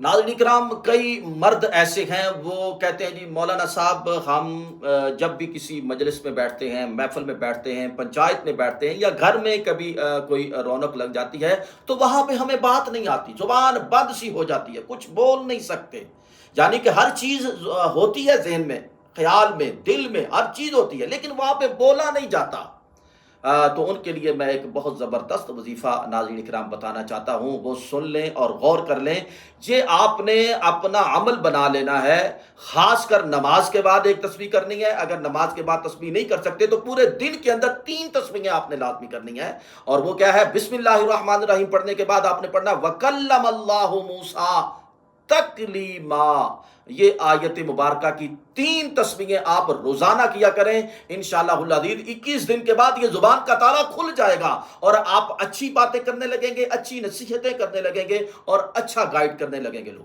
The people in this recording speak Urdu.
ناظرین کرام، کئی مرد ایسے ہیں وہ کہتے ہیں جی مولانا صاحب ہم جب بھی کسی مجلس میں بیٹھتے ہیں، محفل میں بیٹھتے ہیں، پنچایت میں بیٹھتے ہیں یا گھر میں کبھی کوئی رونق لگ جاتی ہے تو وہاں پہ ہمیں بات نہیں آتی، زبان بند سی ہو جاتی ہے، کچھ بول نہیں سکتے۔ یعنی کہ ہر چیز ہوتی ہے ذہن میں، خیال میں، دل میں، ہر چیز ہوتی ہے لیکن وہاں پہ بولا نہیں جاتا۔ تو ان کے لیے میں ایک بہت زبردست وظیفہ ناظرین کرام بتانا چاہتا ہوں، وہ سن لیں اور غور کر لیں۔ یہ آپ نے اپنا عمل بنا لینا ہے، خاص کر نماز کے بعد ایک تسبیح کرنی ہے۔ اگر نماز کے بعد تسبیح نہیں کر سکتے تو پورے دن کے اندر 3 تسبیحیں آپ نے لازمی کرنی ہے۔ اور وہ کیا ہے؟ بسم اللہ الرحمن الرحیم پڑھنے کے بعد آپ نے پڑھنا وَكَلَّمَ اللَّهُ مُوسَىٰ تکلیما۔ یہ آیت مبارکہ کی 3 تسبیحیں آپ روزانہ کیا کریں، انشاءاللہ العزیز 21 دن کے بعد یہ زبان کا تالا کھل جائے گا اور آپ اچھی باتیں کرنے لگیں گے، اچھی نصیحتیں کرنے لگیں گے اور اچھا گائیڈ کرنے لگیں گے لوگ